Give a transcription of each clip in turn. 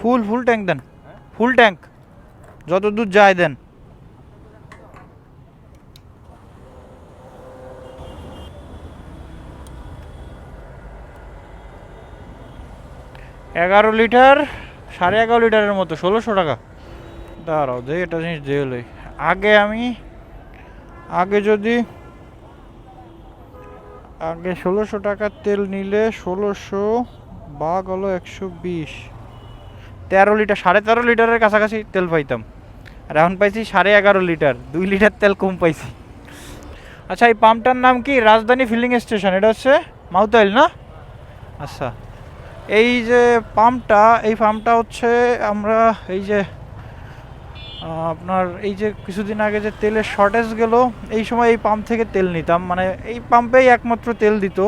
Full tank দেন, full tank যত দূর যায় দেন। এগারো লিটার, 11.5 লিটারের মতো, 1600 টাকা। দাঁড়াও যে এটা জিনিস দিয়ে আগে যদি 1600 টাকার তেল নিলে 1600 ভাগ হলো 120, 13 লিটার, 13.5 লিটারের কাছাকাছি তেল পাইতাম। আর এখন পাইছি 11.5 লিটার, 2 লিটার তেল কম পাইছি। আচ্ছা, এই পাম্পটার নাম কি? রাজধানী ফিলিং স্টেশন। এটা হচ্ছে মাউতাইল না? আচ্ছা, এই যে পাম্পটা হচ্ছে আমরা এই যে আপনার এই যে কিছুদিন আগে যে তেলের শর্টেজ গেল, এই সময় এই পাম্প থেকে তেল নিতাম। মানে এই পাম্পেই একমাত্র তেল দিত,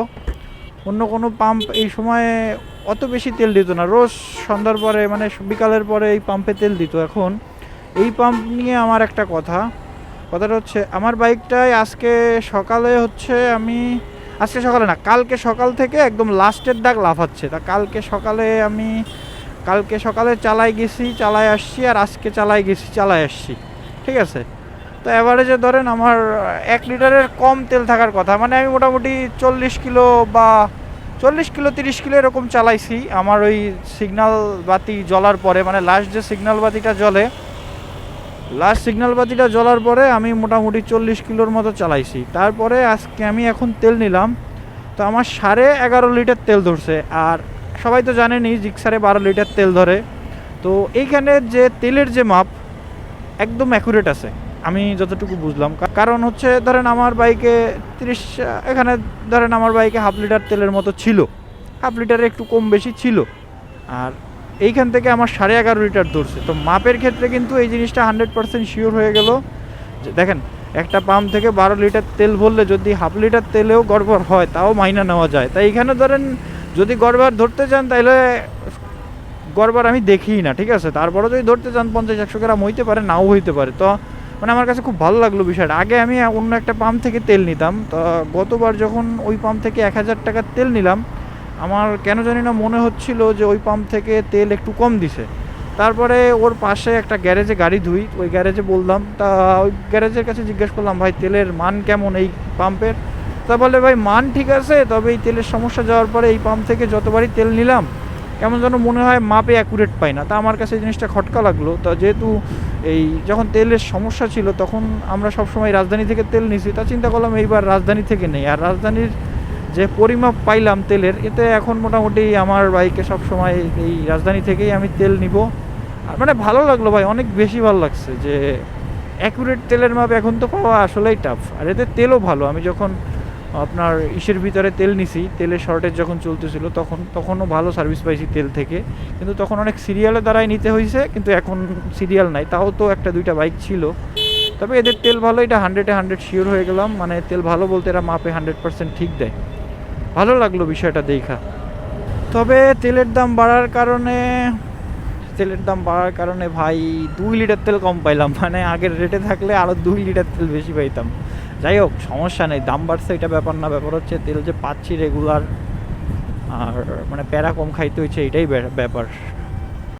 অন্য কোনো পাম্প এই সময় অত বেশি তেল দিত না। রোজ সন্ধ্যার পরে মানে বিকালের পরে এই পাম্পে তেল দিত। এখন এই পাম্প নিয়ে আমার একটা কথাটা হচ্ছে, আমার বাইকটায় আজকে সকালে কালকে সকাল থেকে একদম লাস্টের দাগ লাফাচ্ছে। তা কালকে সকালে চালায় আসছি, আর আজকে চালায় আসছি, ঠিক আছে। তো অ্যাভারেজে ধরেন আমার 1 লিটারের কম তেল থাকার কথা। মানে আমি মোটামুটি 40 কিলো 30 কিলো এরকম চালাইছি। আমার ওই সিগন্যাল বাতি জ্বলার পরে, মানে লাস্ট সিগন্যাল বাতিটা জ্বলার পরে আমি মোটামুটি 40 কিলোর মতো চালাইছি। তারপরে আজকে আমি এখন তেল নিলাম, তো আমার 11.5 লিটার তেল ধরছে। আর সবাই তো জানেনই জিক্সারে 12 লিটার তেল ধরে। তো এইখানে যে তেলের যে মাপ একদম অ্যাকুরেট আছে আমি যতটুকু বুঝলাম। কারণ হচ্ছে ধরেন আমার বাইকে হাফ লিটার তেলের মতো ছিল, হাফ লিটারে একটু কম বেশি ছিল, আর এইখান থেকে আমার 11.5 লিটার ধরছে। তো মাপের ক্ষেত্রে কিন্তু এই জিনিসটা 100% শিওর হয়ে গেল যে দেখেন, একটা পাম্প থেকে 12 লিটার তেল ভরলে যদি হাফ লিটার তেলেও গড়বড় হয় তাও মাইনা নেওয়া যায়। তাই এখানে ধরেন যদি গড়বড় ধরতে চান তাহলে গড়বড় আমি দেখিই না, ঠিক আছে। তারপরে যদি ধরতে চান 50-100 গ্রাম হইতে পারে, নাও হইতে পারে। তো মানে আমার কাছে খুব ভালো লাগলো বিষয়টা। আগে আমি অন্য একটা পাম্প থেকে তেল নিতাম, তো গতবার যখন ওই পাম্প থেকে 1000 টাকার তেল নিলাম, আমার কেন জানি না মনে হচ্ছিল যে ওই পাম্প থেকে তেল একটু কম দিছে। তারপরে ওর পাশে একটা গ্যারেজে গাড়ি ধুই, ওই গ্যারেজে বললাম, তা ওই গ্যারেজের কাছে জিজ্ঞেস করলাম, ভাই তেলের মান কেমন এই পাম্পের? তা বলে, ভাই মান ঠিক আছে, তবে এই তেলের সমস্যা যাওয়ার পরে এই পাম্প থেকে যতবারই তেল নিলাম কেমন যেন মনে হয় মাপে অ্যাকুরেট পাই না। তা আমার কাছে এই জিনিসটা খটকা লাগলো। তা যেহেতু এই যখন তেলের সমস্যা ছিল তখন আমরা সবসময় রাজধানী থেকে তেল নিছি, তা চিন্তা করলাম এইবার রাজধানী থেকে নেই। আর রাজধানীর যে পরিমাপ পাইলাম তেলের, এতে এখন মোটামুটি আমার বাইকে সবসময় এই রাজধানী থেকেই আমি তেল নিব। আর মানে ভালো লাগলো ভাই, অনেক বেশি ভালো লাগছে যে অ্যাকুরেট তেলের মাপ এখন তো পাওয়া আসলেই টাফ। আর এতে তেলও ভালো। আমি যখন আপনার ইসের ভিতরে তেল নিছি, তেলের শর্টেজ যখন চলতেছিল তখনও ভালো সার্ভিস পাইছি তেল থেকে। কিন্তু তখন অনেক সিরিয়ালের দ্বারাই নিতে হয়েছে, কিন্তু এখন সিরিয়াল নাই, তাও তো 1-2টা বাইক ছিল। তবে এদের তেল ভালো, এটা 100-100 শিওর হয়ে গেলাম। মানে তেল ভালো বলতে এরা মাপে 100% ঠিক দেয়। ভালো লাগলো বিষয়টা দেখা। তবে তেলের দাম বাড়ার কারণে ভাই 2 লিটার তেল কম পাইলাম। মানে আগের রেটে থাকলে আরও 2 লিটার তেল বেশি পাইতাম। যাই হোক, সমস্যা নেই, দাম বাড়ছে এটা ব্যাপার না। ব্যাপার হচ্ছে তেল যে পাচ্ছি রেগুলার, আর মানে প্যারা কম খাইতে হচ্ছে, এটাই ব্যাপার।